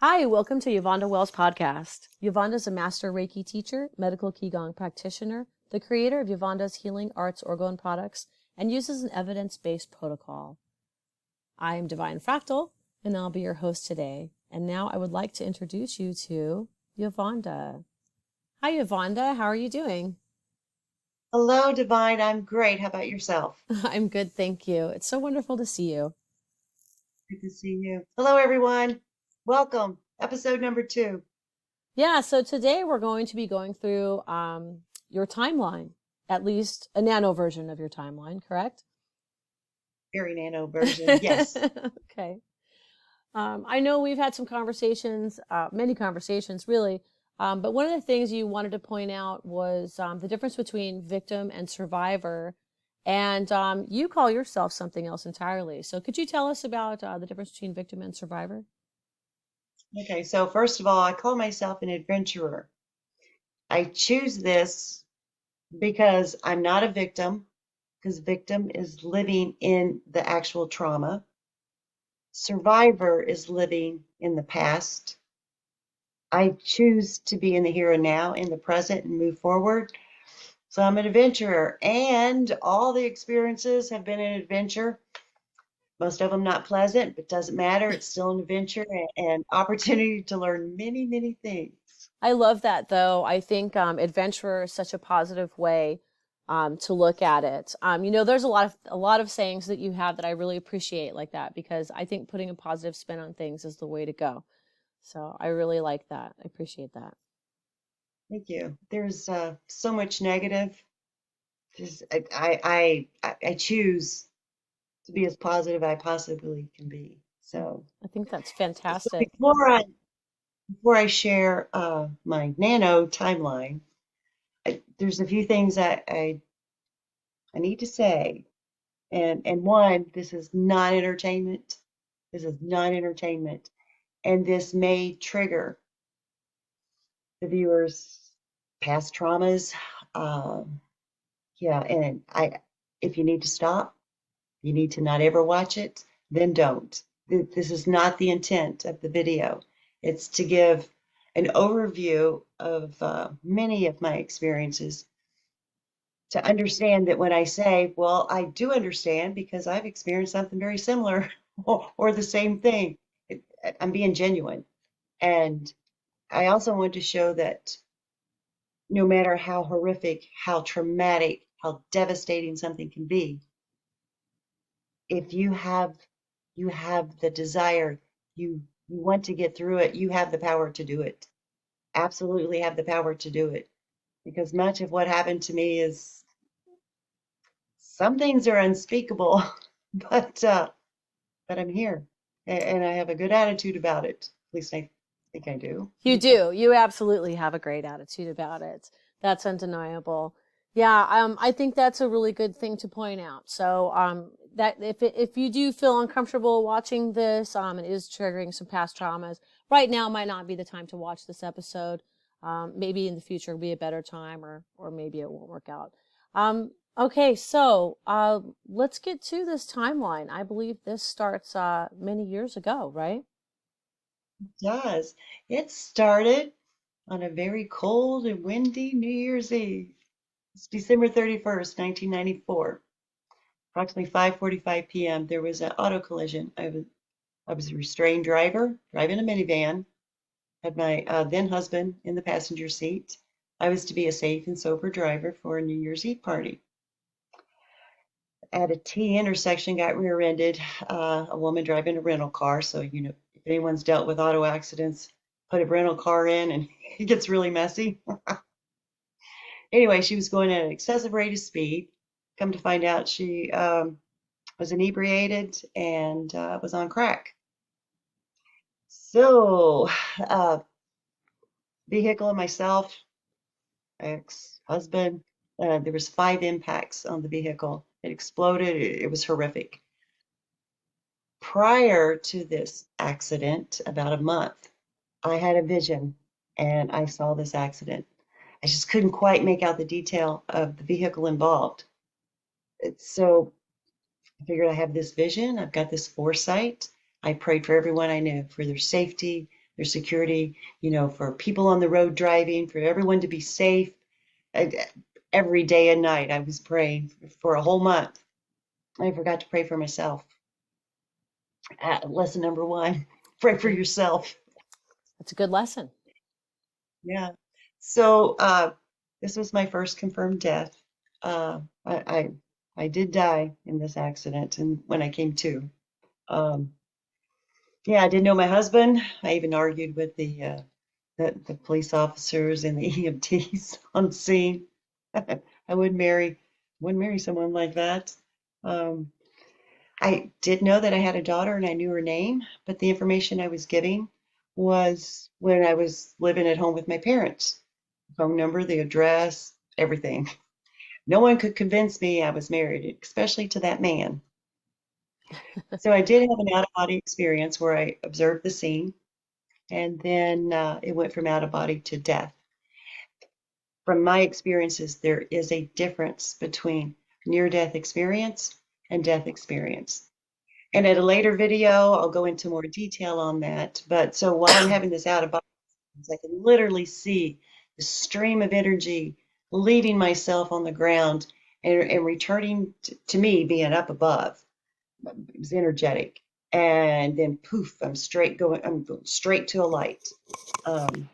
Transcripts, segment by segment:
Hi, welcome to YuvondaW's podcast. Yuvonda is a master Reiki teacher, medical Qigong practitioner, the creator of Yuvonda's Healing Arts Orgone products, and uses an evidence-based protocol. I am Divine Fractal, and I'll be your host today. And now I would like to introduce you to Yuvonda. Hi, Yuvonda. How are you doing? Hello, Divine. I'm great. How about yourself? I'm good, thank you. It's so wonderful to see you. Good to see you. Hello, everyone. Welcome. Episode number 2. Yeah, so today we're going to be going through your timeline, at least a nano version of your timeline, correct? Very nano version. Yes. Okay. I know we've had some conversations, many conversations really, but one of the things you wanted to point out was the difference between victim and survivor, and you call yourself something else entirely. So could you tell us about the difference between victim and survivor? Okay. So, first of all, I call myself an adventurer. I choose this because I'm not a victim, because victim is living in the actual trauma. Survivor is living in the past. I choose to be in the here and now, in the present, and move forward. So I'm an adventurer, and all the experiences have been an adventure. Most of them not pleasant, but doesn't matter. It's still an adventure and opportunity to learn many, many things. I love that though. I think adventurer is such a positive way to look at it. There's a lot of sayings that you have that I really appreciate like that because I think putting a positive spin on things is the way to go. So I really like that. I appreciate that. Thank you. There's so much negative. Just, I choose to be as positive I possibly can be. So, I think that's so fantastic. before I share my nano timeline, there's a few things that I need to say. And one, this is not entertainment. This is not entertainment. And this may trigger the viewers' past traumas. Um, yeah, and if you need to stop, you need to not ever watch it, then don't. This is not the intent of the video. It's to give an overview of many of my experiences, to understand that when I say, well, I do understand because I've experienced something very similar or the same thing, I'm being genuine. And I also want to show that no matter how horrific, how traumatic, how devastating something can be, if you have the desire, you want to get through it, you have the power to do it. Absolutely have the power to do it. Because much of what happened to me is, some things are unspeakable, but I'm here and I have a good attitude about it. At least I think I do. You do. You absolutely have a great attitude about it. That's undeniable. Yeah, I think that's a really good thing to point out. So, that if you do feel uncomfortable watching this, it is triggering some past traumas. Right now might not be the time to watch this episode. Maybe in the future will be a better time, or maybe it won't work out. Okay, so let's get to this timeline. I believe this starts many years ago, right? It does. It started on a very cold and windy New Year's Eve. It's December 31st, 1994. Approximately 5:45 p.m. There was an auto collision. I was a restrained driver driving a minivan, had my then husband in the passenger seat. I was to be a safe and sober driver for a New Year's Eve party. At a T intersection, got rear-ended. A woman driving a rental car. So, if anyone's dealt with auto accidents, put a rental car in and it gets really messy. Anyway, she was going at an excessive rate of speed. Come to find out, she was inebriated and was on crack. So, uh, vehicle and myself, ex-husband, there was 5 impacts on the vehicle. It exploded. It was horrific. Prior to this accident, about a month, I had a vision and I saw this accident. I just couldn't quite make out the detail of the vehicle involved. So I figured I have this vision, I've got this foresight. I prayed for everyone I knew for their safety, There's security, for people on the road driving, for everyone to be safe. Every day and night, I was praying for a whole month. I forgot to pray for myself. Lesson number one, pray for Okay. yourself. That's a good lesson. Yeah. So this was my first confirmed death. I did die in this accident, and when I came to, um, yeah, I didn't know my husband. I even argued with the police officers and the EMTs on scene. I wouldn't marry someone like that. Um, I did know that I had a daughter and I knew her name, but the information I was giving was when I was living at home with my parents. Phone number, the address, everything. No one could convince me I was married, especially to that man. So I did have an out-of-body experience where I observed the scene, and then it went from out-of-body to death. From my experiences, there is a difference between near-death experience and death experience. And at a later video, I'll go into more detail on that. But so while I'm having this out-of-body, I can literally see the stream of energy leaving myself on the ground and returning to me being up above. It was energetic. And then poof, I'm going straight to a light. Um,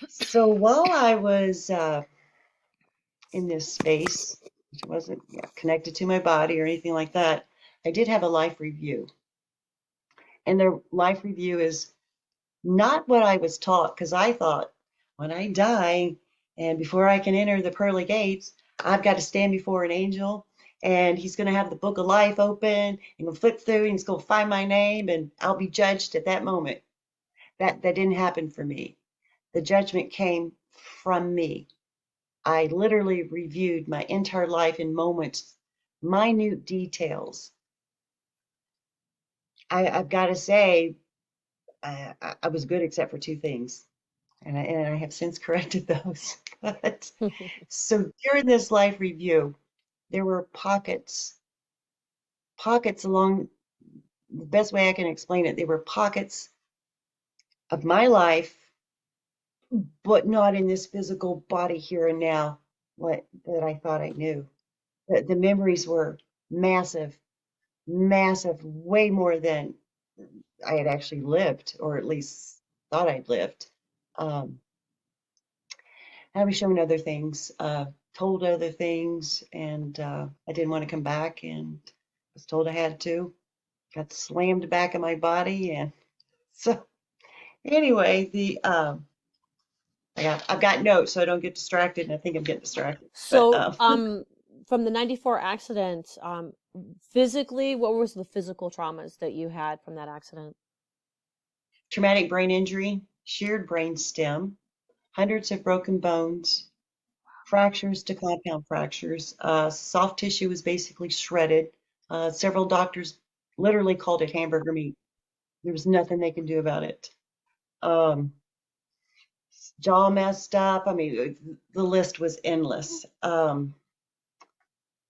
so while I was in this space, which wasn't connected to my body or anything like that, I did have a life review. And the life review is not what I was taught, because I thought when I die and before I can enter the pearly gates, I've got to stand before an angel and he's going to have the book of life open and go flip through and he's going to find my name and I'll be judged at that moment. That didn't happen for me. The judgment came from me. I literally reviewed my entire life in moments, minute details. I've got to say, I was good except for two things. And I have since corrected those. But so during this life review, there were pockets along the best way I can explain it. There were pockets of my life, but not in this physical body here and now, what that I thought I knew. The memories were massive, massive, way more than I had actually lived, or at least thought I'd lived. Um, I was shown other things, told other things, and I didn't want to come back, and was told I had to. Got slammed back in my body, and so anyway, I've got notes so I don't get distracted, and I think I'm getting distracted. But So, from the 94 accident, physically, what was the physical traumas that you had from that accident? traumatic brain injury, sheared brain stem, hundreds of broken bones, fractures to compound fractures. Soft tissue was basically shredded. Several doctors literally called it hamburger meat. There was nothing they could do about it. Um, Jaw messed up. I mean, the list was endless.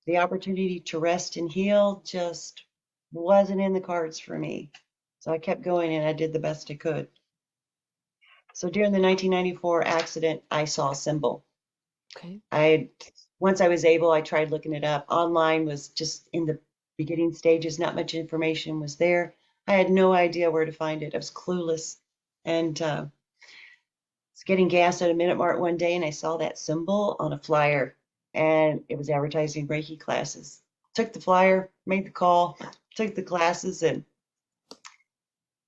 The opportunity to rest and heal just wasn't in the cards for me. So I kept going and I did the best I could. So during the 1994 accident, I saw a symbol. Okay. I Once I was able, I tried looking it up. Online was just in the beginning stages, not much information was there. I had no idea where to find it. I was clueless. And was getting gas at a Minute Mart one day and I saw that symbol on a flyer and it was advertising Reiki classes. Took the flyer, made the call, took the classes, and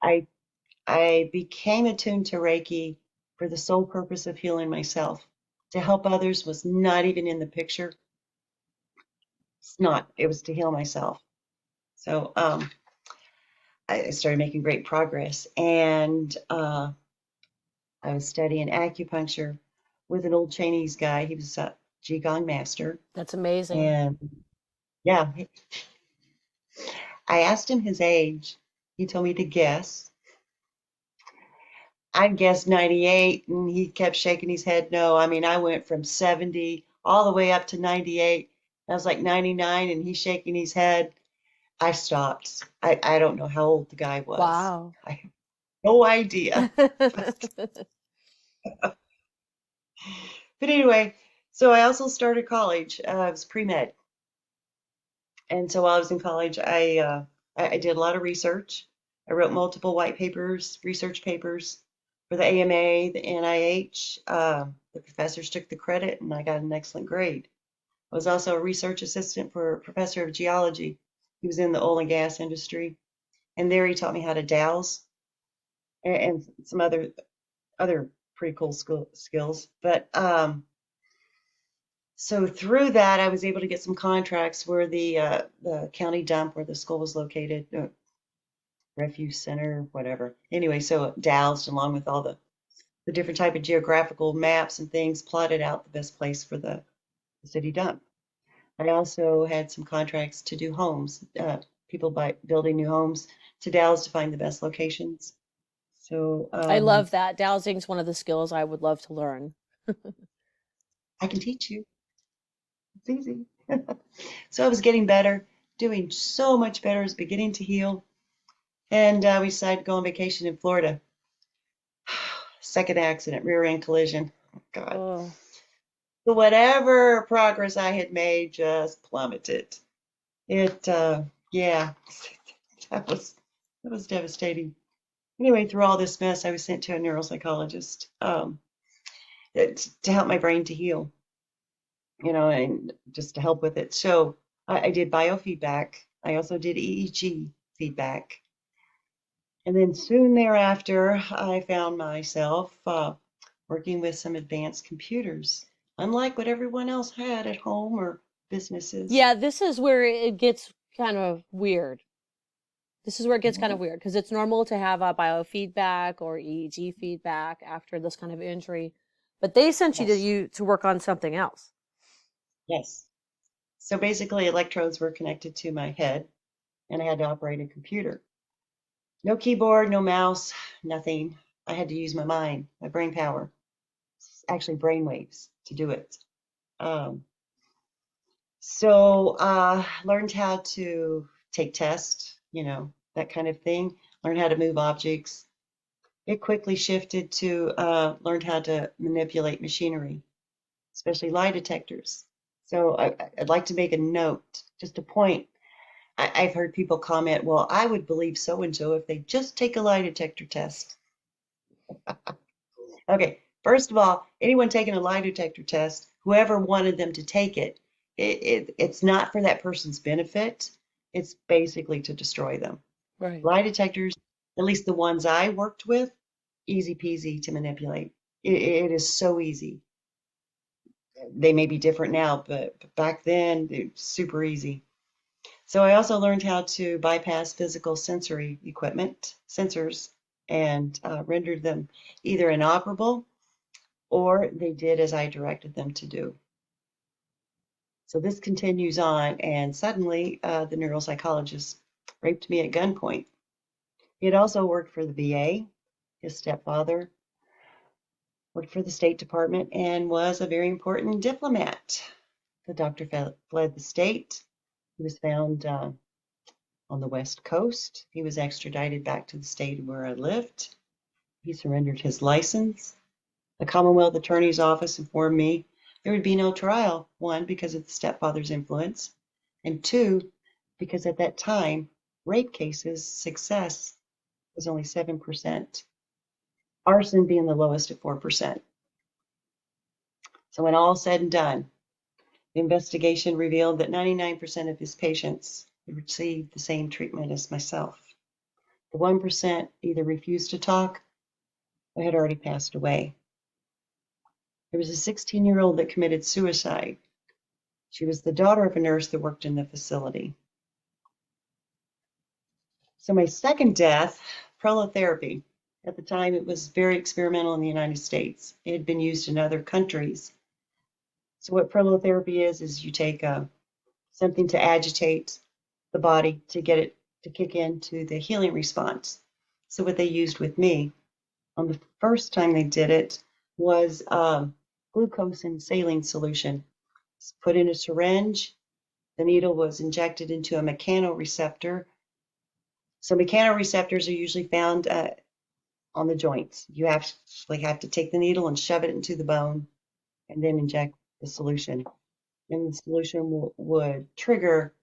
I I became attuned to Reiki for the sole purpose of healing myself. To help others was not even in the picture. It's not. It was to heal myself. So I started making great progress, and I was studying acupuncture with an old Chinese guy. He was a Qigong master, That's amazing. and yeah, I asked him his age. He told me to guess. I guessed 98, and he kept shaking his head no. I mean, I went from 70 all the way up to 98. I was like 99, and he's shaking his head. I stopped. I don't know how old the guy was. Wow. no idea. But anyway, so I also started college. I was pre-med. And so while I was in college, I did a lot of research. I wrote multiple white papers, research papers for the AMA, the NIH. The professors took the credit, and I got an excellent grade. I was also a research assistant for a professor of geology. He was in the oil and gas industry, and there he taught me how to dowse and some other pretty cool skills. But so through that, I was able to get some contracts where the county dump where the school was located, refuse center, whatever. Anyway, so dowsed along with all the different type of geographical maps and things, plotted out the best place for the city dump. I also had some contracts to do homes, people by building new homes to dowse to find the best locations. So I love that. Dowsing's one of the skills I would love to learn. I can teach you. It's easy. So I was getting better, doing so much better. I was beginning to heal. And we decided to go on vacation in Florida. Second accident, rear end collision. Oh, God. Oh, So whatever progress I had made just plummeted. It, yeah, that was devastating. Anyway, through all this mess, I was sent to a neuropsychologist to help my brain to heal, and just to help with it. So I did biofeedback. I also did EEG feedback. And then soon thereafter, I found myself working with some advanced computers, unlike what everyone else had at home or businesses. yeah, this is where it gets kind of weird. This is where it gets kind Yeah. of weird because it's normal to have a biofeedback or EEG feedback after this kind of injury, but they sent Yes, you to work on something else. yes. So basically, electrodes were connected to my head, and I had to operate a computer. No keyboard, no mouse, nothing. I had to use my mind, my brain power, actually brain waves to do it. Um, so learned how to take tests, that kind of thing. Learned how to move objects. It quickly shifted to learned how to manipulate machinery, especially lie detectors. So I'd like to make a note, just a point. I've heard people comment, well, I would believe so and so if they just take a lie detector test. Okay, first of all, anyone taking a lie detector test, whoever wanted them to take it's not for that person's benefit. It's basically to destroy them. Right. Lie detectors, at least the ones I worked with, easy peasy to manipulate. It is so easy. They may be different now, but back then, it's super easy. So I also learned how to bypass physical sensory equipment, sensors, and rendered them either inoperable or they did as I directed them to do. So this continues on, and suddenly the neuropsychologist raped me at gunpoint. He had also worked for the VA, his stepfather worked for the State Department, and was a very important diplomat. The doctor fled the state. He was found on the West Coast. He was extradited back to the state where I lived. He surrendered his license. The Commonwealth Attorney's Office informed me there would be no trial, one, because of the stepfather's influence, and two, because at that time, rape cases success was only 7%, arson being the lowest at 4%. So when all said and done, the investigation revealed that 99% of his patients had received the same treatment as myself. The 1% either refused to talk or had already passed away. There was a 16-year-old that committed suicide. She was the daughter of a nurse that worked in the facility. So my second death, prolotherapy. At the time, it was very experimental in the United States. It had been used in other countries. So what prolotherapy is you take something to agitate the body to get it to kick into the healing response. So what they used with me on the first time they did it was glucose in saline solution. It's put in a syringe. The needle was injected into a mechanoreceptor. So mechanoreceptors are usually found on the joints. You actually have to take the needle and shove it into the bone and then inject the solution. And the solution would trigger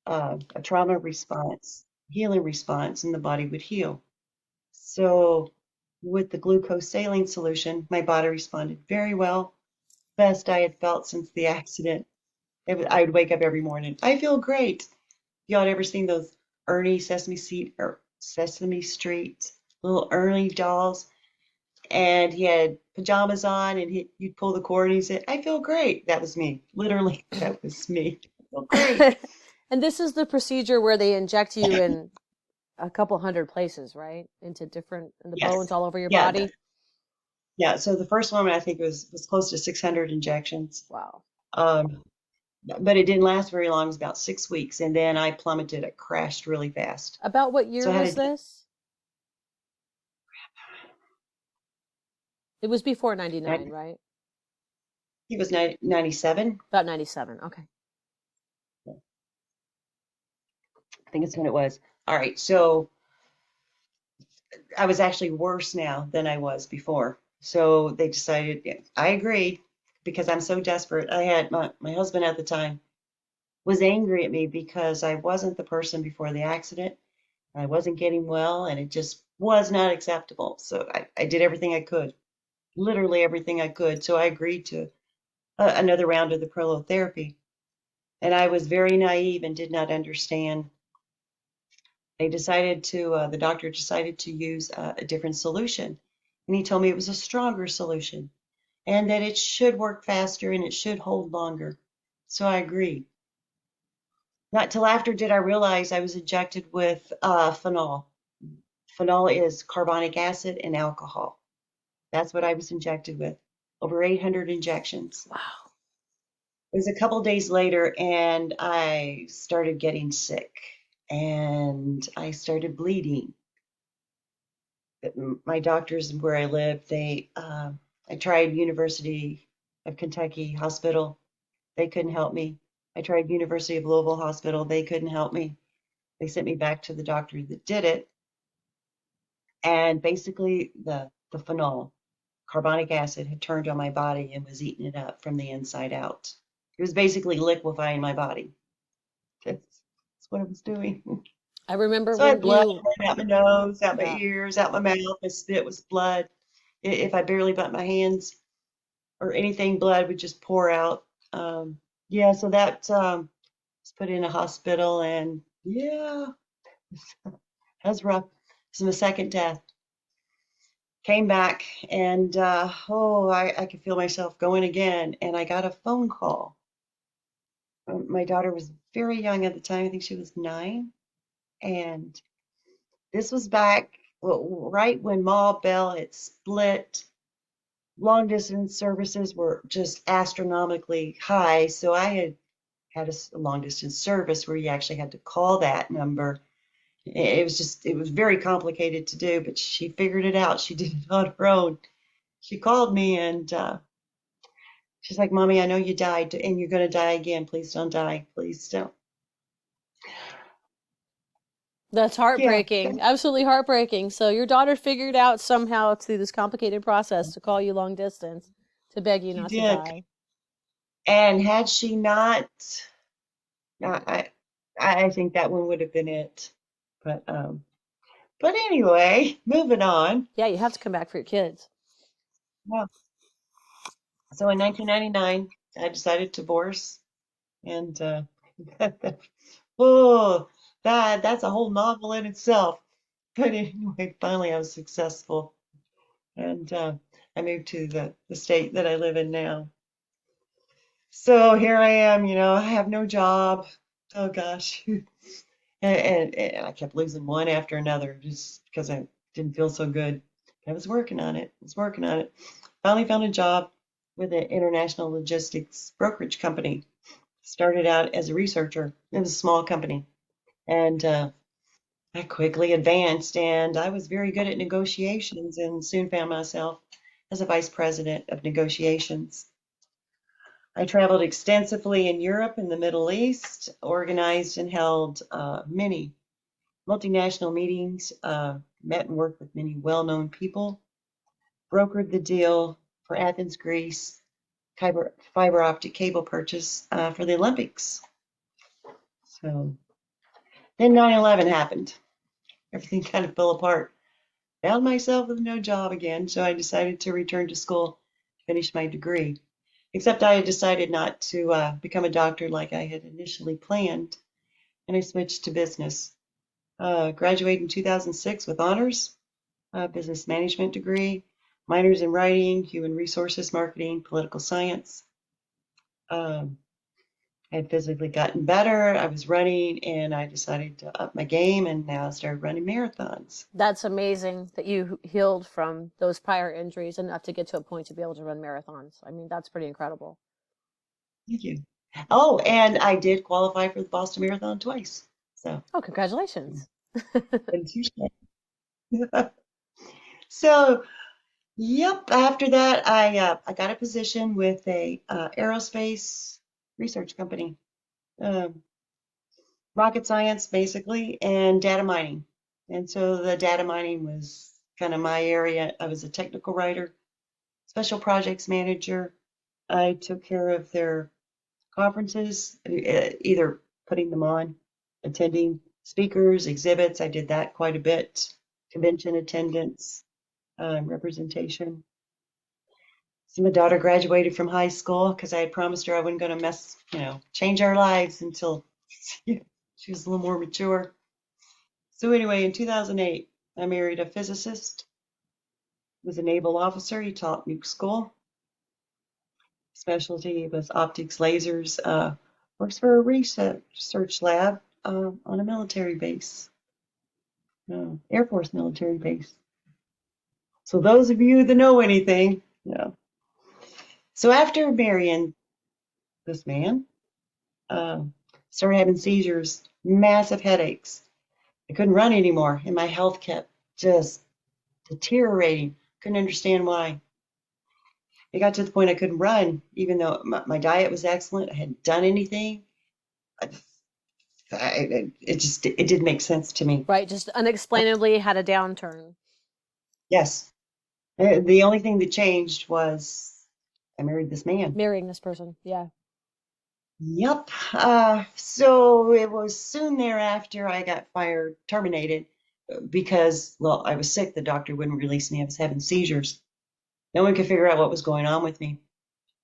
a trauma response, healing response, and the body would heal. So with the glucose saline solution, my body responded very well. Best I had felt since the accident. I would wake up every morning. I feel great. Y'all ever seen those Ernie Sesame Seed or Sesame Street little Ernie dolls? And he had pajamas on, and you'd pull the cord, and he said, "I feel great." That was me. Literally, that was me. I feel great. And this is the procedure where they inject you in a couple hundred places, right? Into the bones Yes. all over your Yeah. body. Yeah. So the first one I think was close to 600 injections. Wow. Um, but it didn't last very long. It was about 6 weeks, and then I plummeted. It crashed really fast. About what year So I was had to. this? It was before 99, right? He was 97. About 97. Okay. I think it's when it was. All right. So I was actually worse now than I was before. So they decided, yeah, I agreed because I'm so desperate. I had my husband at the time was angry at me because I wasn't the person before the accident. I wasn't getting well, and it just was not acceptable. So I did everything I could, literally everything I could. So I agreed to another round of the prolotherapy. And I was very naive and did not understand. The doctor decided to use a different solution. And he told me it was a stronger solution and that it should work faster and it should hold longer. So I agreed. Not till after did I realize I was injected with phenol. Phenol is carbonic acid and alcohol. That's what I was injected with. Over 800 injections. Wow. It was a couple days later, and I started getting sick, and I started bleeding. My doctors where I live, I tried University of Kentucky Hospital. They couldn't help me. I tried University of Louisville Hospital. They couldn't help me. They sent me back to the doctor that did it. And basically, the phenol, carbonic acid, had turned on my body and was eating it up from the inside out. It was basically liquefying my body. That's what it was doing. I remember So I had when blood you, out my nose, out my yeah, ears, out my mouth. My spit was blood. If I barely bumped my hands or anything, blood would just pour out. Yeah, so that was put in a hospital, and yeah, that was rough. This is my second death. Came back, and I could feel myself going again. And I got a phone call. My daughter was very young at the time. I think she was 9. And this was back, well, right when Ma Bell had split. Long distance services were just astronomically high. So I had a long distance service where you actually had to call that number. It was very complicated to do, but she figured it out. She did it on her own. She called me, and she's like, "Mommy, I know you died and you're going to die again. Please don't die. Please don't." that's Yeah. heartbreaking. Absolutely heartbreaking. So your daughter figured out somehow through this complicated process to call you long distance to beg you She not to did. die. And had she not, I, I think that one would have been it. But anyway, moving on. Yeah, you have to come back for your kids. Yeah. So in 1999, I decided to divorce, and oh, that's a whole novel in itself. But anyway, finally I was successful, and I moved to the state that I live in now. So here I am, I have no job. Oh gosh. And I kept losing one after another just because I didn't feel so good. I was working on it. I was working on it. Finally found a job with an international logistics brokerage company. Started out as a researcher. It was a small company. And I quickly advanced, and I was very good at negotiations and soon found myself as a vice president of negotiations. I traveled extensively in Europe and the Middle East, organized and held many multinational meetings, met and worked with many well-known people, brokered the deal for Athens, Greece, fiber optic cable purchase for the Olympics. So then 9/11 happened. Everything kind of fell apart. Found myself with no job again, so I decided to return to school to finish my degree. Except I had decided not to become a doctor like I had initially planned, and I switched to business. Graduated in 2006 with honors, business management degree, minors in writing, human resources marketing, political science. Um, I had physically gotten better. I was running, and I decided to up my game, and now I started running marathons. That's amazing that you healed from those prior injuries enough to get to a point to be able to run marathons. I mean, that's pretty incredible. Thank you. Oh, and I did qualify for the Boston Marathon twice. So, Oh, congratulations. and so, yep. After that, I got a position with a aerospace research company, um, rocket science basically, and data mining. And so the data mining was kind of my area. I was a technical writer, special projects manager. I took care of their conferences, either putting them on, attending speakers, exhibits. I did that quite a bit, convention attendance, representation. So my daughter graduated from high school because I had promised her I wasn't going to change our lives until she was a little more mature. So anyway, in 2008, I married a physicist, was a naval officer. He taught nuke school. Specialty was optics, lasers. Works for a research lab on a military base, Air Force military base. So those of you that know anything, So after marrying this man, uh, started having seizures, massive headaches. I couldn't run anymore, and my health kept just deteriorating. Couldn't understand why. It got to the point I couldn't run, even though my diet was excellent. I hadn't done anything. It didn't make sense to me. Right, just unexplainably had a downturn. Yes. The only thing that changed was I married this man. Marrying this person, yeah. Yep. So it was soon thereafter I got fired, terminated, because, well, I was sick. The doctor wouldn't release me. I was having seizures. No one could figure out what was going on with me.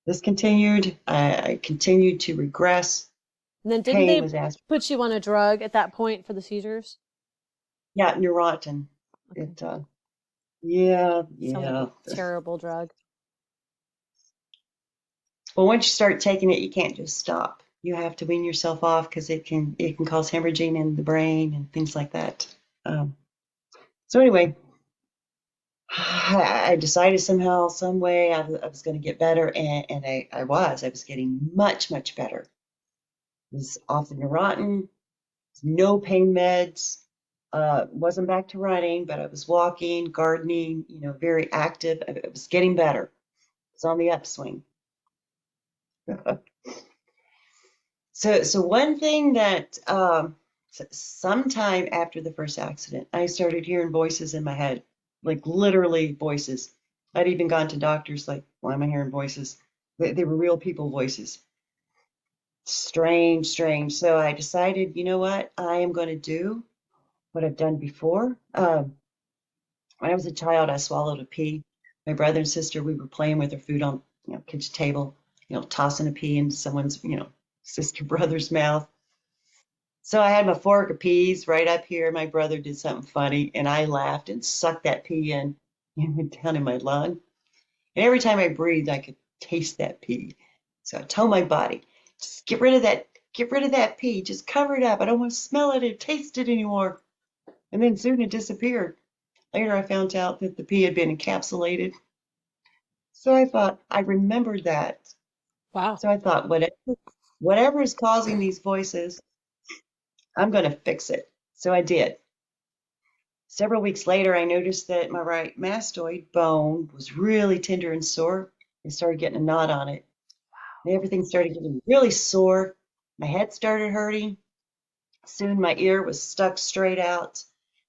This continued. I continued to regress. And then didn't Pain they was asked. put you on a drug at that point for the seizures? Yeah, Neurontin. Okay. It, yeah, Sounds like yeah. a terrible drug. Well, once you start taking it, you can't just stop. You have to wean yourself off because it can cause hemorrhaging in the brain and things like that. So anyway, I decided somehow, some way, I was going to get better, and I was getting much, much better. I was off the Neurontin, no pain meds, wasn't back to running, but I was walking, gardening, very active. I was getting better. It was on the upswing. So one thing that sometime after the first accident, I started hearing voices in my head, like literally voices. I'd even gone to doctors like, why am I hearing voices? They were real people voices. Strange, strange. So I decided, you know what? I am going to do what I've done before. When I was a child, I swallowed a pea. My brother and sister, we were playing with our food on, kitchen table, tossing a pea into someone's, sister brother's mouth. So I had my fork of peas right up here. My brother did something funny, and I laughed and sucked that pea in. It went down in my lung. And every time I breathed, I could taste that pea. So I told my body, just get rid of that pea. Just cover it up. I don't want to smell it or taste it anymore. And then soon it disappeared. Later, I found out that the pea had been encapsulated. So I thought, I remembered that. Wow. So I thought, whatever is causing these voices, I'm going to fix it. So I did. Several weeks later, I noticed that my right mastoid bone was really tender and sore. I started getting a knot on it. And everything started getting really sore. My head started hurting. Soon my ear was stuck straight out.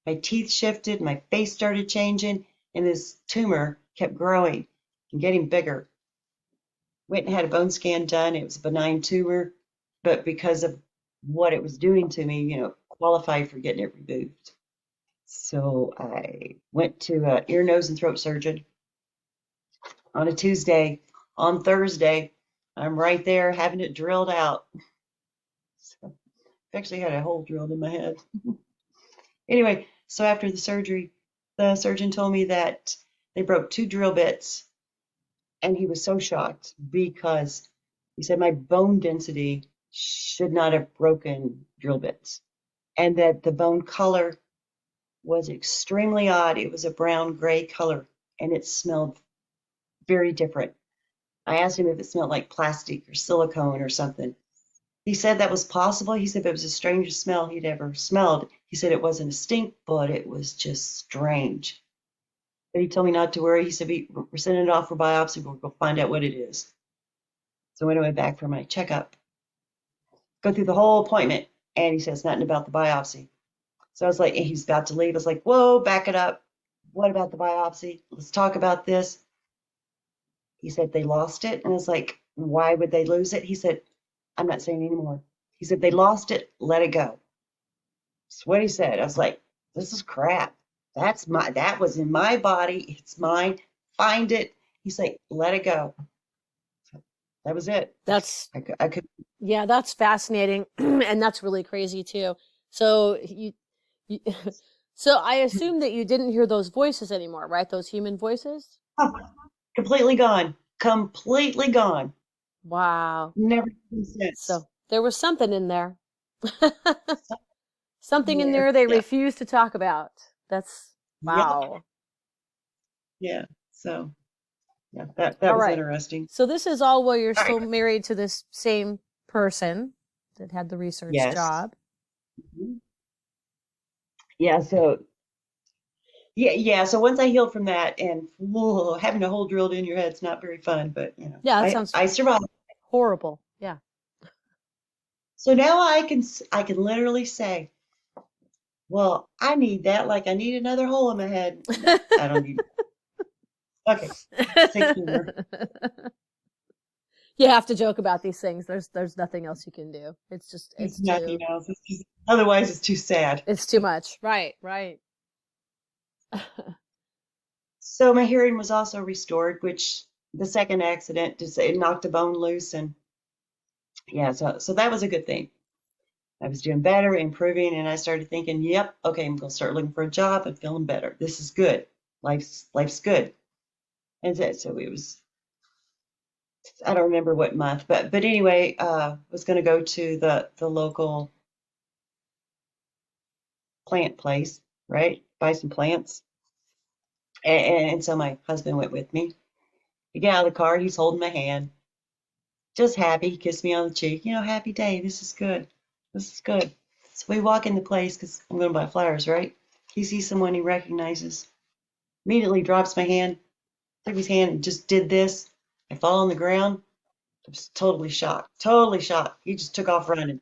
My teeth shifted, my face started changing, and this tumor kept growing and getting bigger. Went and had a bone scan done. It was a benign tumor, but because of what it was doing to me, qualified for getting it removed. So I went to an ear, nose, and throat surgeon on a Tuesday. On Thursday, I'm right there having it drilled out. So I actually had a hole drilled in my head. Anyway, so after the surgery, the surgeon told me that they broke 2 drill bits, and he was so shocked because he said my bone density should not have broken drill bits, and that the bone color was extremely odd. It was a brown gray color, and it smelled very different. I asked him if it smelled like plastic or silicone or something. He said that was possible. He said, but it was the strangest smell he'd ever smelled. He said it wasn't a stink, but it was just strange. But he told me not to worry. He said, we're sending it off for biopsy. We'll go find out what it is. So when I went back for my checkup, go through the whole appointment, and he says nothing about the biopsy. So I was like, he's about to leave. I was like, whoa, back it up. What about the biopsy? Let's talk about this. He said they lost it. And I was like, why would they lose it? He said, I'm not saying anymore. He said, they lost it, let it go. That's what he said. I was like, this is crap. That was in my body. It's mine. Find it. He's like, let it go. That was it. That's I could. yeah, that's fascinating, and that's really crazy too. So you so I assume that you didn't hear those voices anymore, right? Those human voices? Oh, completely gone. Completely gone. Wow. Never seen since. So there was something in there. Something in There. there they Yeah. refuse to talk about. That's Yep. wow. Yeah. So yeah, that All was right. interesting. So this is all while you're All right. still married to this same person that had the research Yes. job. Mhm. Yeah. So yeah. So once I healed from that, and whoa, having a hole drilled in your head's not very fun, but Yeah, that I sounds I survived. horrible. Yeah. So now I can literally say, well, I need that like I need another hole in my head. No, I don't need it. Okay. Sick humor. You have to joke about these things. There's nothing else you can do. It's just There's nothing else. It's just, otherwise, it's too sad. it's too much. Right, right. So my hearing was also restored, which the second accident just it knocked a bone loose, and yeah, so that was a good thing. I was doing better, improving, and I started thinking, yep, okay, I'm gonna start looking for a job and feeling better. This is good. Life's good. And so it was I don't remember what month, but anyway, was gonna go to the local plant place, right? Buy some plants. And so my husband went with me. We get out of the car, he's holding my hand, just happy. He kissed me on the cheek. Happy day. This is good. This is good. So we walk in the place because I'm going to buy flowers, right? He sees someone he recognizes, immediately drops my hand, took his hand and just did this. I fall on the ground. I was totally shocked. Totally shocked. He just took off running.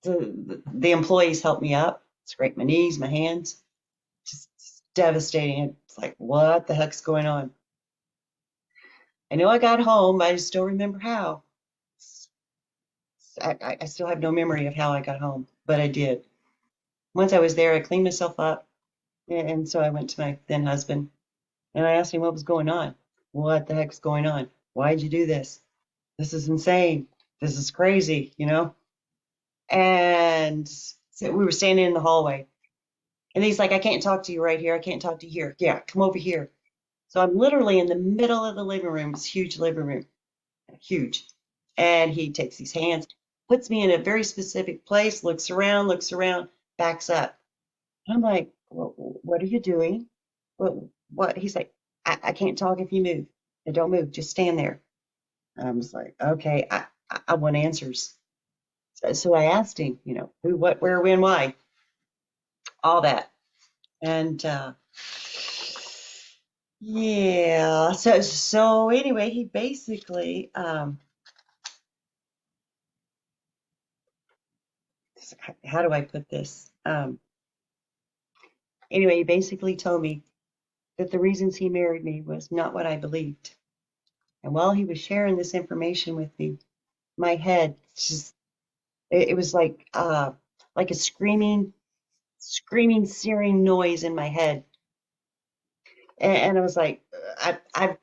The employees helped me up, scraped my knees, my hands. Just devastating. It's like, what the heck's going on? I know I got home, but I just don't remember how. I still have no memory of how I got home, but I did. Once I was there, I cleaned myself up, and so I went to my then husband, and I asked him what was going on. What the heck's going on? Why'd you do this? This is insane. This is crazy. And so we were standing in the hallway, and he's like, I can't talk to you right here. I can't talk to you here. Yeah, come over here. So I'm literally in the middle of the living room. It's a huge living room, huge. And he takes these hands, puts me in a very specific place, looks around, backs up. I'm like, well, what are you doing? What? He's like, I can't talk if you move. Don't move. Just stand there. I was like, okay, I want answers. So I asked him, who, what, where, when, why, all that. And yeah, so anyway, he basically, how do I put this? Anyway, he basically told me that the reasons he married me was not what I believed. And while he was sharing this information with me, my head just it was like a screaming, searing noise in my head. And I was like,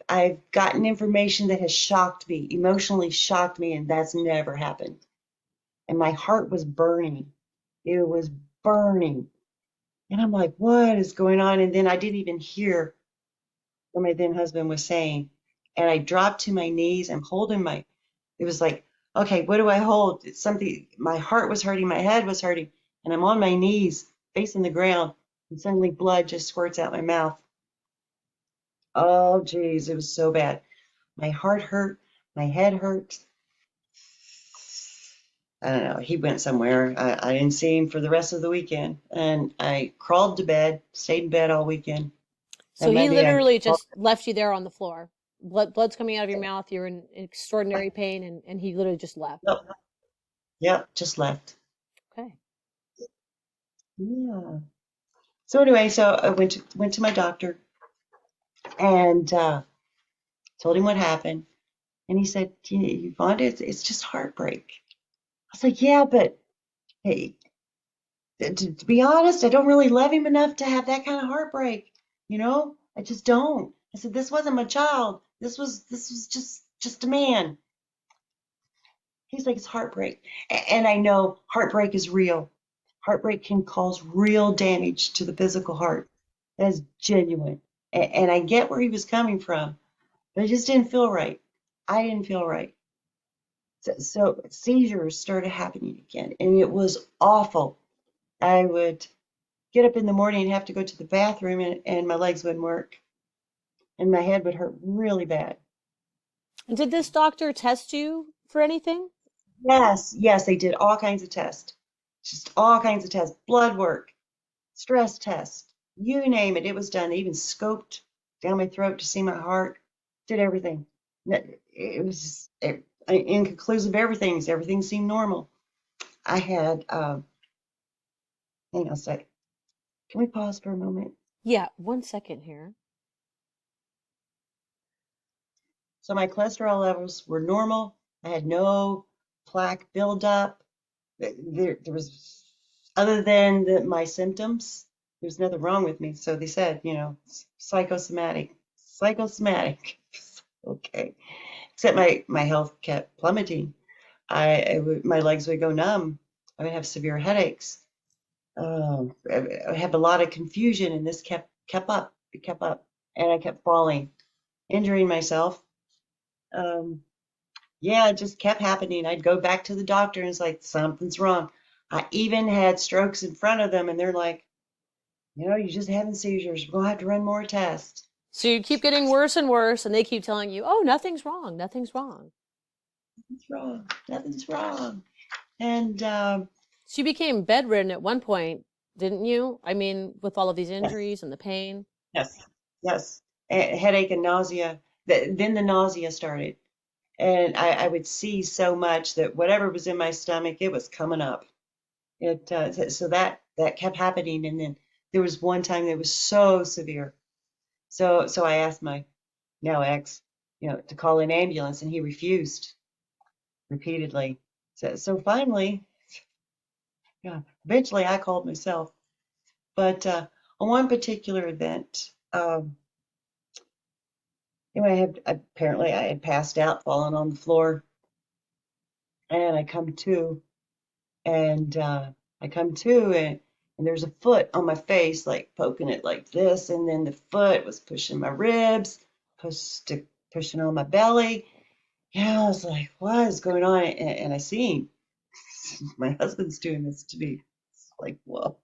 I've gotten information that has shocked me, emotionally shocked me, and that's never happened. And my heart was burning. It was burning. And I'm like, what is going on? And then I didn't even hear what my then husband was saying. And I dropped to my knees. I'm holding it was like, okay, what do I hold? It's something, my heart was hurting, my head was hurting. And I'm on my knees facing the ground. And suddenly blood just squirts out my mouth. Oh, geez, it was so bad. My heart hurt, my head hurt. I don't know. He went somewhere. I didn't see him for the rest of the weekend. And I crawled to bed, stayed in bed all weekend. So And he Monday I literally crawled. just left you there on the floor. Blood's coming out of your mouth. You're in extraordinary pain, and he literally just left. Yep, yep, just left. Okay. Yeah. So anyway, so I went to my doctor and told him what happened. And he said, Yuvonda, it's just heartbreak. I was like, yeah, but hey, to be honest, I don't really love him enough to have that kind of heartbreak. I just don't. I said, this wasn't my child. This was just a man. He's like, it's heartbreak. And I know heartbreak is real. Heartbreak can cause real damage to the physical heart. That's genuine. And I get where he was coming from, but it just didn't feel right. I didn't feel right. So seizures started happening again, and it was awful. I would get up in the morning and have to go to the bathroom, and my legs wouldn't work, and my head would hurt really bad. And did this doctor test you for anything? Yes, yes, they did all kinds of tests, just all kinds of tests, blood work, stress test, you name it, it was done. They even scoped down my throat to see my heart, did everything. It was just inconclusive. Everything seemed normal. I had, hang on a sec. Can we pause for a moment? Yeah, 1 second here. So my cholesterol levels were normal. I had no plaque buildup. There was, other than my symptoms, there was nothing wrong with me. So they said, psychosomatic, psychosomatic. Okay. Except my health kept plummeting. My legs would go numb. I would have severe headaches. I would have a lot of confusion, and this kept up. It kept up, and I kept falling, injuring myself. Um, yeah, it just kept happening. I'd go back to the doctor, and it's like something's wrong. I even had strokes in front of them, and they're like, you're just having seizures. We're gonna have to run more tests. So you keep getting worse and worse, and they keep telling you, "Oh, nothing's wrong. Nothing's wrong." Nothing's wrong. Nothing's wrong. And So you became bedridden at one point, didn't you? I mean, with all of these yes, injuries and the pain. yes, yes. Headache and nausea. Then the nausea started. And I would see so much that whatever was in my stomach, it was coming up. So that kept happening, and then there was one time that was so severe. So I asked my now ex, to call an ambulance, and he refused repeatedly. So finally, yeah, eventually I called myself. But on one particular event, apparently I had passed out, fallen on the floor, and and I come to and there's a foot on my face, like poking it like this, and then the foot was pushing my ribs, pushing on my belly. Yeah, I was like, what is going on? And I seen my husband's doing this to me. It's like, whoa.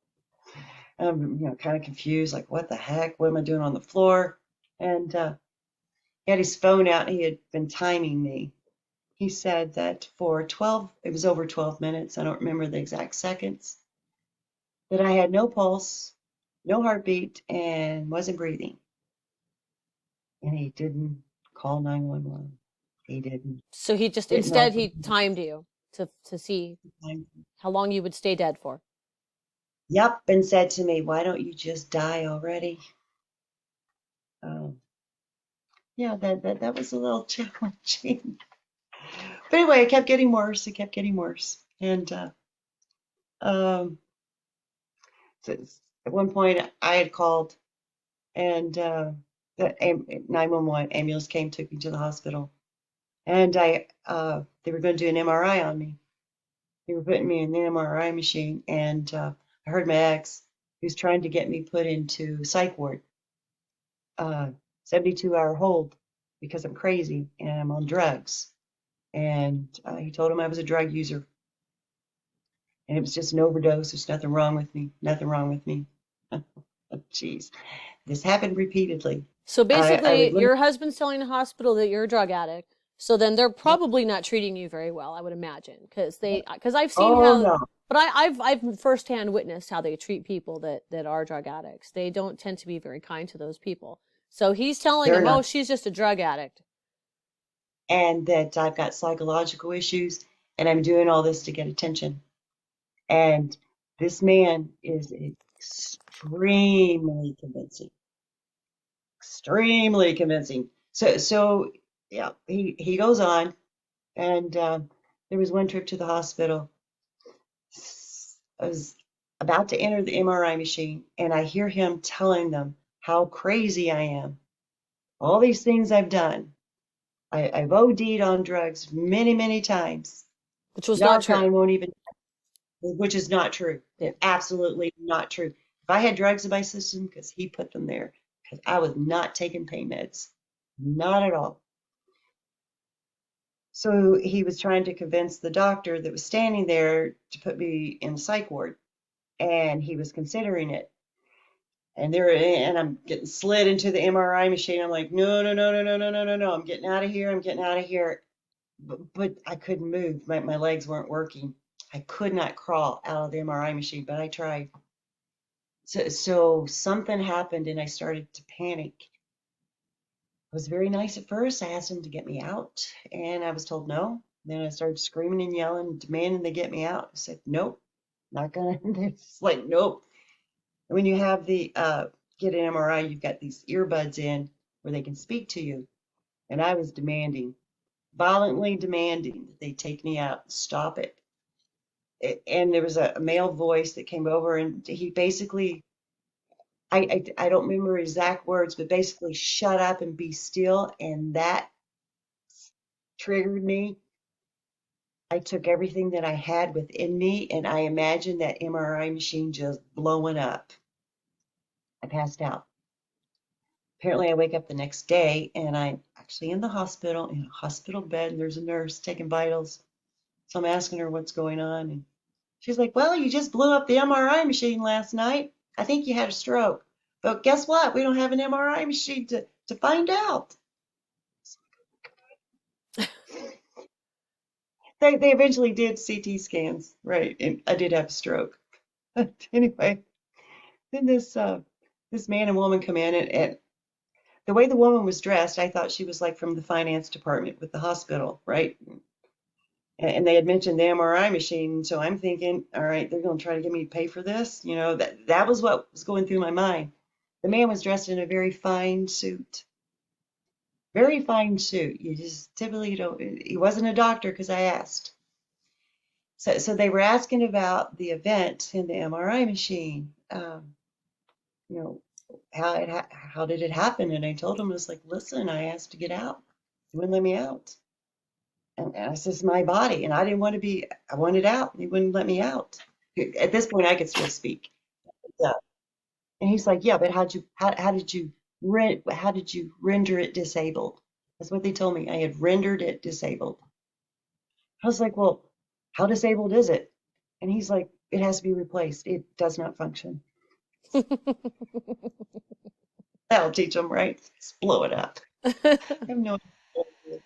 I'm, kind of confused, like, what the heck? What am I doing on the floor? And he had his phone out, and he had been timing me. He said that for 12, it was over 12 minutes. I don't remember the exact seconds, that I had no pulse, no heartbeat, and wasn't breathing. And he didn't call 911. He So he just didn't instead offer he timed you to see time. how long you would stay dead for. Yep, and said to me, "Why don't you just die already?" Um, yeah, that was a little challenging. But anyway, it kept getting worse. It kept getting worse, and um, so at one point I had called, and the 911 ambulance came, took me to the hospital, and they were going to do an MRI on me. They were putting me in the MRI machine, and I heard my ex, who's trying to get me put into psych ward, uh, 72-hour hold because I'm crazy and I'm on drugs. And he told him I was a drug user, and it was just an overdose. There's nothing wrong with me. Nothing wrong with me. Jeez, this happened repeatedly. So I would basically, look. your husband's telling the hospital that you're a drug addict. So then they're probably not treating you very well, I would imagine, because I've seen Oh how, no, but I've firsthand witnessed how they treat people that are drug addicts. They don't tend to be very kind to those people. So he's telling they're him, not. oh, she's just a drug addict. And that I've got psychological issues, and I'm doing all this to get attention. And this man is extremely convincing, extremely convincing. So yeah, he goes on, and there was one trip to the hospital. I was about to enter the MRI machine, and I hear him telling them how crazy I am, all these things I've done. I've OD'd on drugs many, many times. Which was not true. Narcan won't even, which is not true. Yeah. Absolutely not true. If I had drugs in my system, because he put them there, because I was not taking pain meds, not at all. So he was trying to convince the doctor that was standing there to put me in the psych ward, and he was considering it. And I'm getting slid into the MRI machine. I'm like, no, no, no, no, no, no, no, no, no. I'm getting out of here. I'm getting out of here. But I couldn't move. My legs weren't working. I could not crawl out of the MRI machine, but I tried. So something happened and I started to panic. It was very nice at first. I asked him to get me out and I was told no. Then I started screaming and yelling, demanding they get me out. I said, nope, not gonna. It's like, nope. And when you have the get an MRI, you've got these earbuds in where they can speak to you. And I was demanding, violently demanding that they take me out, stop it. And there was a male voice that came over and he basically, I don't remember exact words, but basically shut up and be still. And that triggered me. I took everything that I had within me and I imagined that MRI machine just blowing up. I passed out. Apparently, I wake up the next day and I'm actually in the hospital, in a hospital bed, and there's a nurse taking vitals. So I'm asking her what's going on. And she's like, well, you just blew up the MRI machine last night. I think you had a stroke. But guess what? We don't have an MRI machine to find out. They eventually did CT scans, right? And I did have a stroke. But anyway, then this man and woman come in and the way the woman was dressed, I thought she was like from the finance department with the hospital, right? And they had mentioned the MRI machine, so I'm thinking, all right, they're going to try to get me to pay for this. You know, that was what was going through my mind. The man was dressed in a very fine suit. You just typically don't. He wasn't a doctor because I asked. So they were asking about the event in the MRI machine. You know, how did it happen? And I told him, I was like, listen, I asked to get out. He wouldn't let me out. And it's just my body, and I didn't want to be. I wanted out. He wouldn't let me out. At this point, I could still speak. Yeah. And he's like, yeah, but how did you render it disabled? That's what they told me. I had rendered it disabled. I was like, well, how disabled is it? And he's like, it has to be replaced. It does not function. That'll teach them, right? Just blow it up. I have no idea.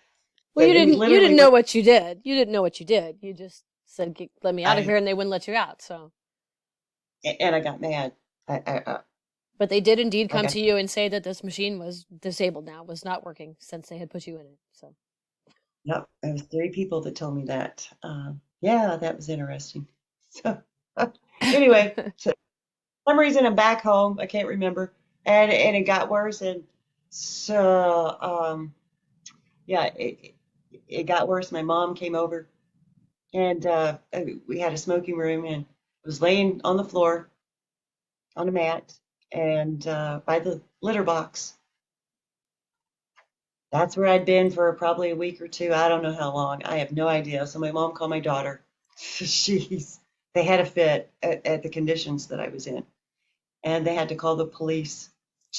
Well, But he you didn't literally know went, what you did. You didn't know what you did. You just said, "Let me out of I here," and they wouldn't let you out. So, and I got mad. but they did indeed I come got to you and say that this machine was disabled now, was not working since they had put you in it. So, Yep, there was three people that told me that. Yeah, that was interesting. So anyway, so some reason I'm back home. I can't remember. And it got worse. And so, yeah, it got worse. My mom came over and we had a smoking room and I was laying on the floor on a mat and by the litter box. That's where I'd been for probably a week or two. I don't know how long. I have no idea. So my mom called my daughter. She's they had a fit at the conditions that I was in, and they had to call the police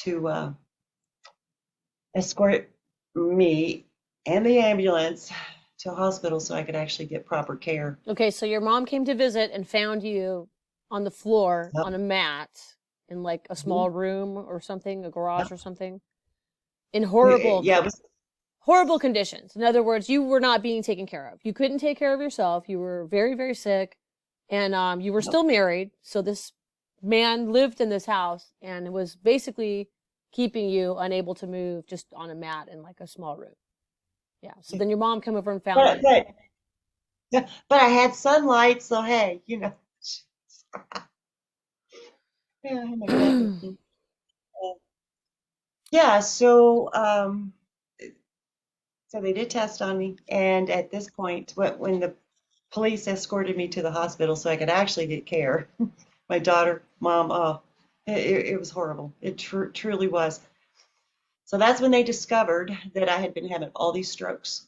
to escort me and the ambulance to a hospital so I could actually get proper care. Okay, so your mom came to visit and found you on the floor Yep. on a mat in like a Mhm. small room or something, a garage Yep. or something, in Yeah, it was. horrible conditions. In other words, you were not being taken care of. You couldn't take care of yourself. You were very, very sick, and you were Yep. still married. So this man lived in this house and was basically keeping you unable to move, just on a mat in like a small room. Yeah. So then your mom came over and found But you. but but I had sunlight, so hey, yeah, I had my cat with me. Uh, Yeah, so they did test on me, and at this point, when the police escorted me to the hospital so I could actually get care, my daughter, mom, it was horrible. It truly was. So that's when they discovered that I had been having all these strokes.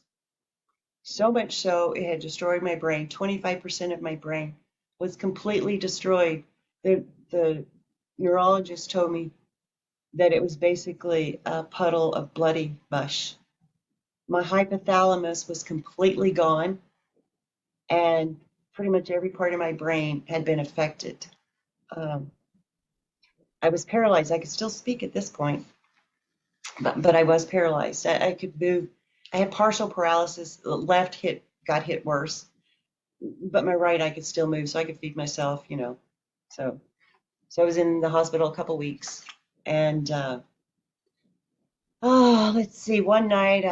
So much so it had destroyed my brain. 25% of my brain was completely destroyed. The neurologist told me that it was basically a puddle of bloody mush. My hypothalamus was completely gone, and pretty much every part of my brain had been affected. Um, I was paralyzed. I could still speak at this point, but I was paralyzed. I could move. I had partial paralysis. The left hit got hit worse, but my right I could still move, so I could feed myself. So so I was in the hospital a couple weeks, and let's see. One night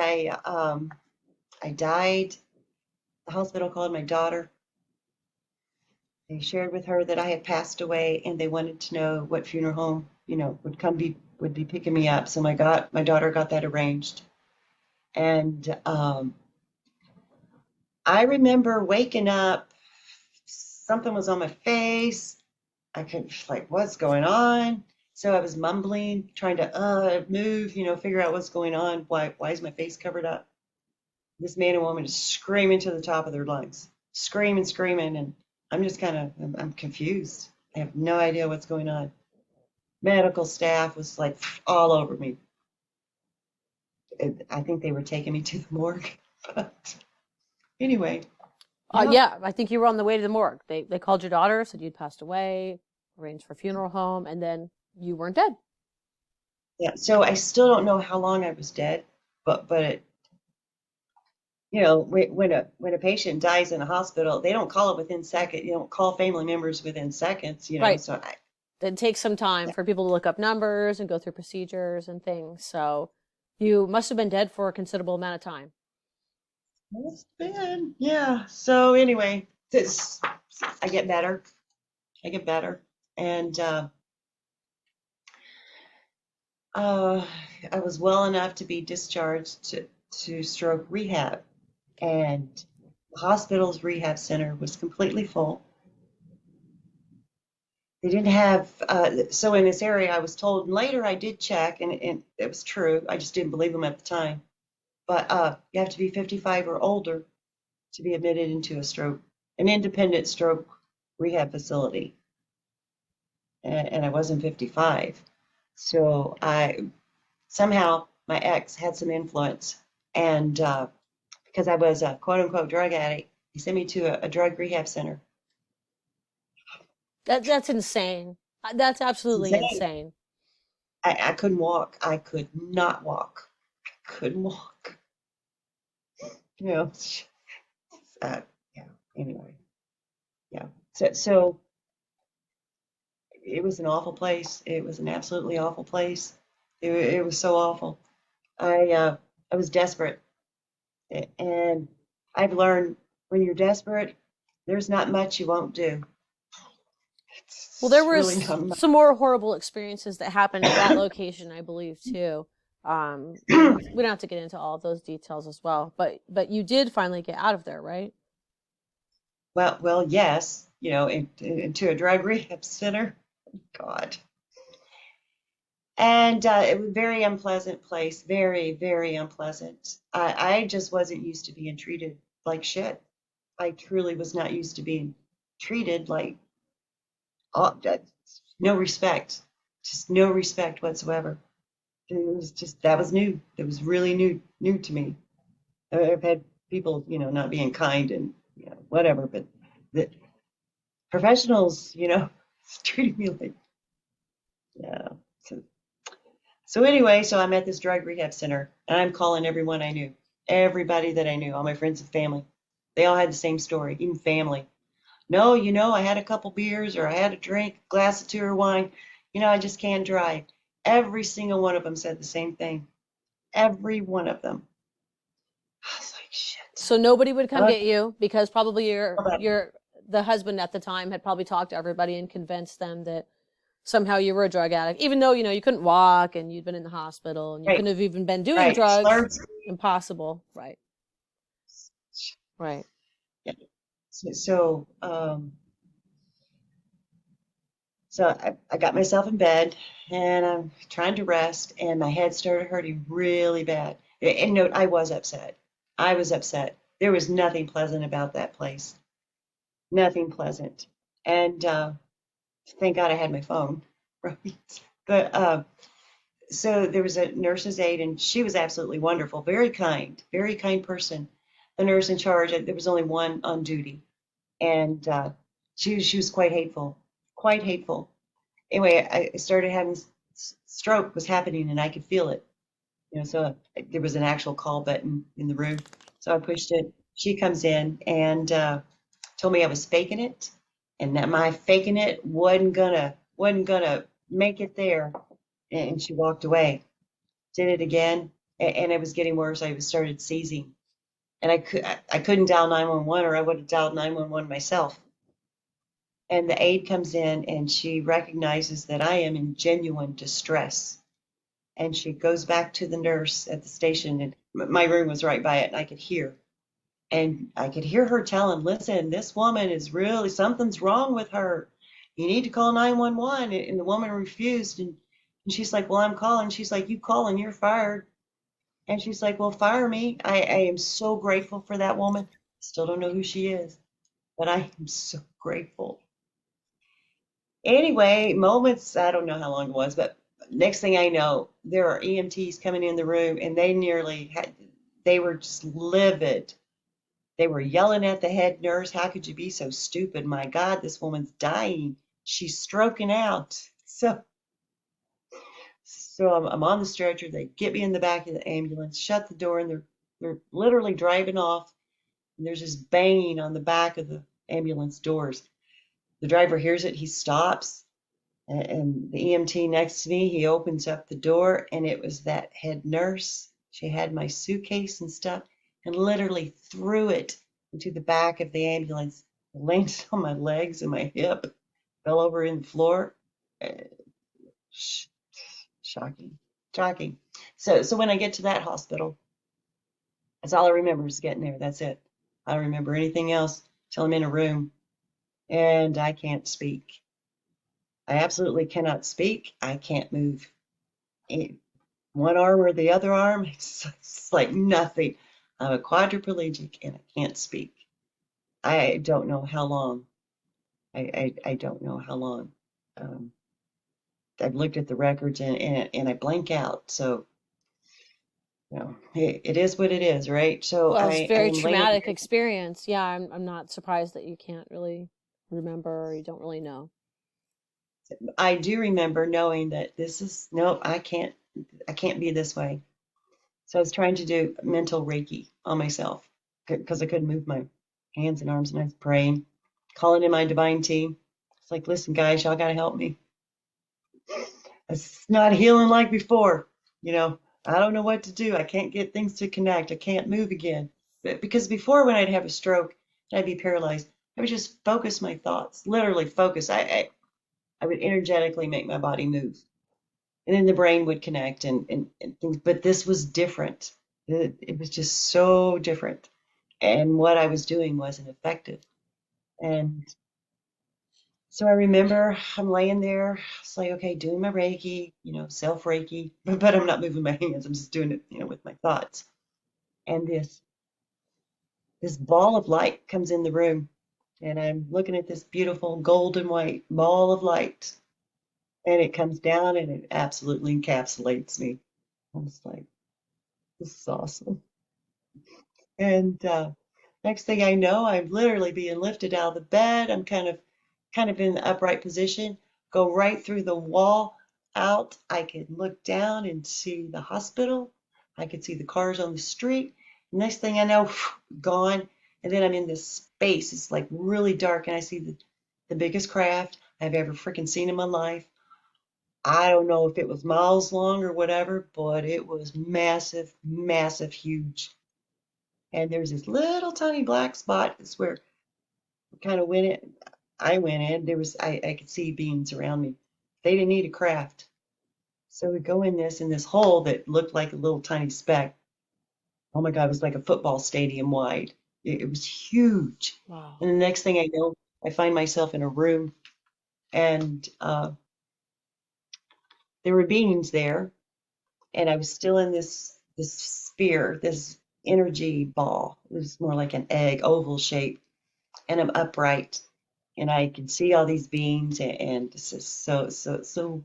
I died. The hospital called my daughter. They shared with her that I had passed away, and they wanted to know what funeral home would be picking me up. So my daughter got that arranged, and I remember waking up. Something was on my face. I couldn't like what's going on. So I was mumbling, trying to move, figure out what's going on. Why is my face covered up? This man and woman is screaming to the top of their lungs, screaming, screaming, and I'm just I'm confused. I have no idea what's going on. Medical staff was like all over me. I think they were taking me to the morgue. But anyway, yeah, Yeah, I think you were on the way to the morgue. They called your daughter, said you'd passed away, arranged for funeral home, and then you weren't dead. yeah. So I still don't know how long I was dead, but when a patient dies in a hospital, they don't call it within seconds. You don't call family members within seconds. Right. So I It takes some time yeah, for people to look up numbers and go through procedures and things. So you must have been dead for a considerable amount of time. it's been yeah. So anyway, this I get better. I get better, and uh, I was well enough to be discharged to stroke rehab, and the hospital's rehab center was completely full. They didn't have so in this area I was told, and later I did check, and it was true. I just didn't believe them at the time. But you have to be 55 or older to be admitted into an independent stroke rehab facility, and I wasn't 55. So I somehow my ex had some influence, and because I was a quote unquote drug addict, he sent me to a drug rehab center. That's insane. That's It's absolutely insane. insane. I couldn't walk. I could not walk. I couldn't walk. You know, uh, yeah. Anyway, yeah. So it was an awful place. It was an absolutely awful place. It was so awful. I was desperate, and I've learned when you're desperate, there's not much you won't do. Well, there It's really was not some more horrible experiences that happened at that location, I believe, too. And we don't have to get into all of those details as well, but you did finally get out of there, right? well, yes, into a drug rehab center. God. And it was a very unpleasant place, very, very unpleasant. I just wasn't used to being treated like shit. I truly was not used to being treated like no respect, just no respect whatsoever. It was just that was new. It was really new to me. I've had people, not being kind and whatever, but the professionals, treating me like yeah. So, so anyway, so I'm at this drug rehab center and I'm calling everyone I knew, everybody that I knew, all my friends and family. They all had the same story, even family. No, I had a couple beers or I had a drink, a glass of two or wine. I just can't drive. Every single one of them said the same thing. Every one of them. I was like, shit. So nobody would come Okay, get you because probably hold on. the husband at the time had probably talked to everybody and convinced them that somehow you were a drug addict, even though you couldn't walk and you'd been in the hospital and you Right, couldn't have even been doing right. drugs. Slurred. Impossible, right? Right. Yeah. So I got myself in bed and I'm trying to rest, and my head started hurting really bad. And note, I was upset. I was upset. There was nothing pleasant about that place. Nothing pleasant. And thank God I had my phone, right? But so there was a nurse's aide, and she was absolutely wonderful, very kind person. The nurse in charge, there was only one on duty, and she was quite hateful, quite hateful. Anyway, I started having stroke was happening, and I could feel it. So there was an actual call button in the room, so I pushed it. She comes in and told me I was faking it, and that my faking it wasn't gonna make it there. And she walked away. Did it again, and it was getting worse. I started seizing, and I couldn't dial 911, or I would have dialed 911 myself. And the aide comes in and she recognizes that I am in genuine distress. And she goes back to the nurse at the station, and my room was right by it, and I could hear. And I could hear her telling, listen, this woman is really, something's wrong with her. You need to call 911. And the woman refused. And she's like, well, I'm calling. She's like, you call and you're fired. And she's like, well, fire me. I am so grateful for that woman. Still don't know who she is, but I am so grateful. Anyway, moments, I don't know how long it was, but next thing I know, there are EMTs coming in the room, and they were just livid. They were yelling at the head nurse, how could you be so stupid? My God, this woman's dying. She's stroking out. So I'm on the stretcher. They get me in the back of the ambulance, shut the door, and they're literally driving off. And there's this banging on the back of the ambulance doors. The driver hears it. He stops. And the EMT next to me, he opens up the door, and it was that head nurse. She had my suitcase and stuff and literally threw it into the back of the ambulance. It landed on my legs and my hip, fell over in the floor. Uh, Shocking, shocking. So when I get to that hospital, that's all I remember is getting there. That's it. I don't remember anything else till I'm in a room and I can't speak. I absolutely cannot speak. I can't move one arm or the other arm. It's like nothing. I'm a quadriplegic and I can't speak. I don't know how long. I don't know how long. Um, I've looked at the records and I blank out. So it is what it is, right? So Well, it's a I very am laying traumatic there. experience. Yeah, I'm not surprised that you can't really remember or you don't really know. I do remember knowing that this is no, I can't be this way. So I was trying to do mental Reiki on myself because I couldn't move my hands and arms, and I was praying, calling in my divine team. It's like, listen, guys, y'all got to help me. It's not healing like before. You know, I don't know what to do. I can't get things to connect. I can't move again. But because before, when I'd have a stroke and I'd be paralyzed, I would just focus my thoughts, literally focus. I would energetically make my body move. And then the brain would connect and things. But this was different. It was just so different. And what I was doing wasn't effective. And so I remember I'm laying there, it's like, okay, doing my Reiki, self Reiki, but I'm not moving my hands. I'm just doing it, with my thoughts. And this ball of light comes in the room, and I'm looking at this beautiful golden white ball of light, and it comes down and it absolutely encapsulates me. I was like, this is awesome. And next thing I know, I'm literally being lifted out of the bed. I'm kind of in the upright position, go right through the wall out. I could look down and see the hospital. I could see the cars on the street. Next thing I know, gone. And then I'm in this space. It's like really dark, and I see the biggest craft I've ever freaking seen in my life. I don't know if it was miles long or whatever, but it was massive, massive, huge. And there's this little tiny black spot. That's where kind of went in. I went in. I could see beings around me. They didn't need a craft. So we go in this hole that looked like a little tiny speck. Oh my God, it was like a football stadium wide. It was huge. Wow. And the next thing I know, I find myself in a room, and there were beings there, and I was still in this sphere, this energy ball. It was more like an egg, oval shape, and I'm upright, and I can see all these beings, and this is so.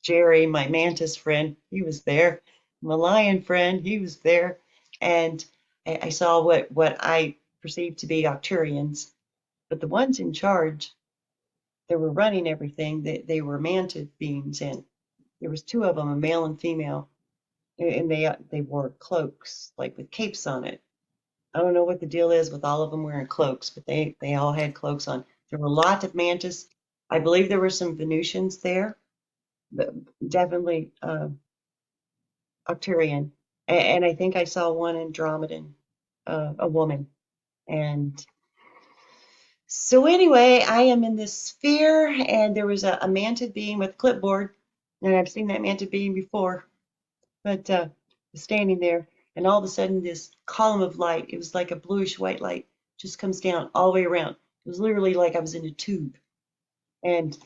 Jerry, my mantis friend, he was there. My lion friend, he was there, and I saw what I perceived to be Octurians, but the ones in charge, they were running everything. They were mantis beings, and there was two of them, a male and female, and they wore cloaks like with capes on it. I don't know what the deal is with all of them wearing cloaks, but they all had cloaks on. There were lots of mantis. I believe there were some Venusians there, but definitely Octurian. And I think I saw one Andromedan, a woman. And so anyway, I am in this sphere, and there was a mantid being with a clipboard, and I've seen that mantid being before, but standing there, and all of a sudden this column of light, it was like a bluish white light, just comes down all the way around. It was literally like I was in a tube, and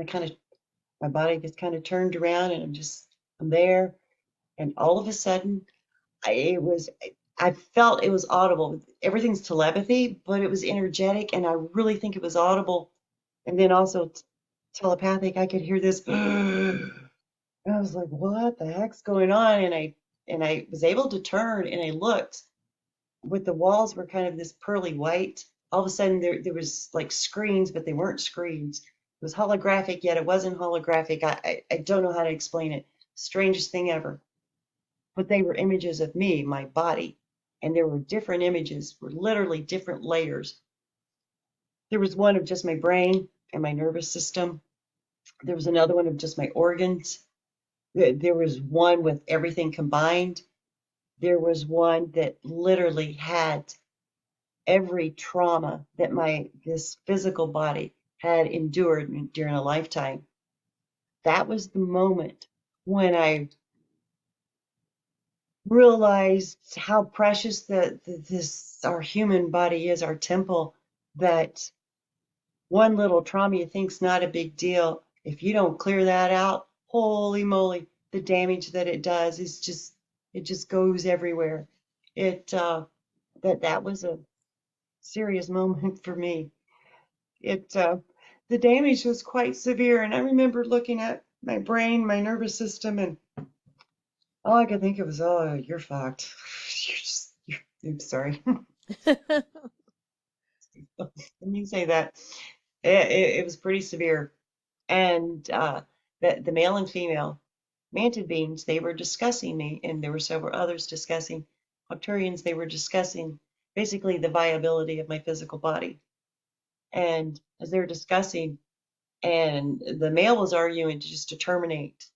I my body just kind of turned around, and I'm there, and all of a sudden, it was, I felt it was audible. Everything's telepathy, but it was energetic, and I really think it was audible, and then also telepathic. I could hear this. I was like, what the heck's going on? And I was able to turn, and I looked. With the walls were kind of this pearly white. All of a sudden there was like screens, but they weren't screens. It was holographic, yet it wasn't holographic. I don't know how to explain it. Strangest thing ever. But they were images of me, my body. And there were different images, were literally different layers. There was one of just my brain and my nervous system. There was another one of just my organs. There was one with everything combined. There was one that literally had every trauma that my this physical body had endured during a lifetime. That was the moment when I realized how precious this our human body is, our temple, that one little trauma you think's not a big deal. If you don't clear that out, holy moly, the damage that it does is just, it just goes everywhere. It that was a serious moment for me. It The damage was quite severe, and I remember looking at my brain, my nervous system, and all I could think of was, "Oh, you're fucked." I'm sorry. When you say that, it was pretty severe. And the male and female mantid beings, they were discussing me, and there were several others discussing Octurians. They were discussing basically the viability of my physical body. And as they were discussing, and the male was arguing just to terminate,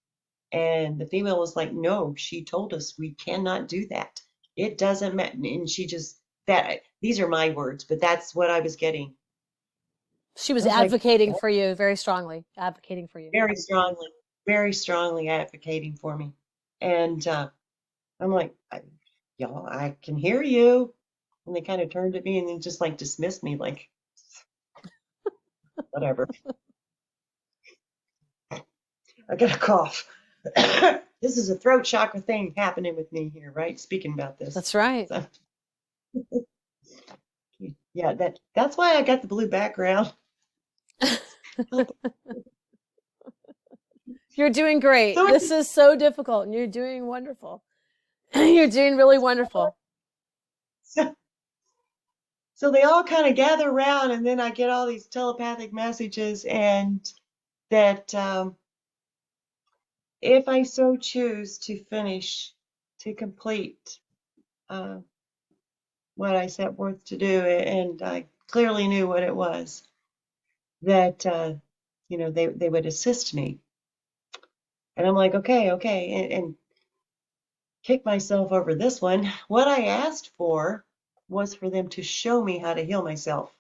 and the female was like, no, she told us we cannot do that. It doesn't matter. And she just, that, these are my words, but that's what I was getting. She was I was like, advocating for you very strongly, advocating for you. very strongly advocating for me. And I'm like, y'all, I can hear you. And they kind of turned at me and then just like dismissed me, like, whatever. I got a cough. This is a throat chakra thing happening with me here, right? Speaking about this. That's right. So, yeah, that's why I got the blue background. You're doing great. So, This is so difficult and you're doing wonderful. You're doing really wonderful. so, so they all kind of gather around, and then I get all these telepathic messages, and that if I so choose to complete uh, what I set forth to do, and I clearly knew what it was, that they would assist me. And I'm like, okay, and kick myself over this one. What I asked for was for them to show me how to heal myself,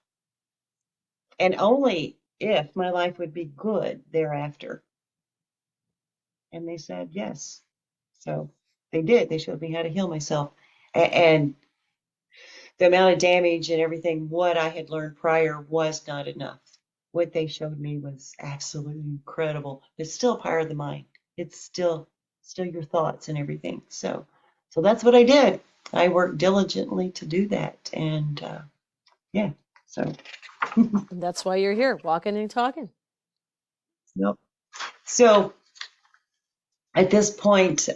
and only if my life would be good thereafter. And they said yes. So they did. They showed me how to heal myself. And the amount of damage and everything, what I had learned prior was not enough. What they showed me was absolutely incredible. It's still part of the mind. It's still your thoughts and everything. So that's what I did. I worked diligently to do that. And yeah, so. And that's why you're here, walking and talking. Nope. So at this point,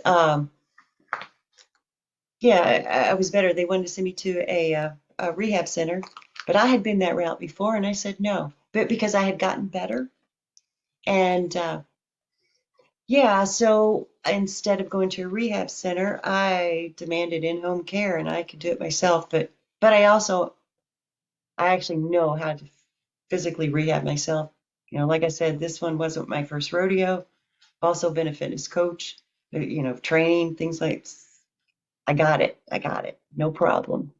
yeah, I was better. They wanted to send me to a rehab center, but I had been that route before, and I said no. But because I had gotten better, and yeah, so instead of going to a rehab center, I demanded in-home care, and I could do it myself. But I actually know how to physically rehab myself. Like I said, this one wasn't my first rodeo. I've also been a fitness coach, training, things like. I got it. No problem.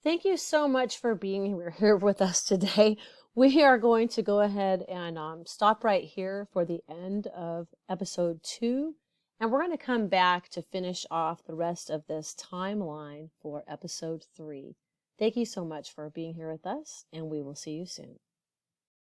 Thank you so much for being here with us today. We are going to go ahead and stop right here for the end of episode 2. And we're going to come back to finish off the rest of this timeline for episode 3. Thank you so much for being here with us, and we will see you soon.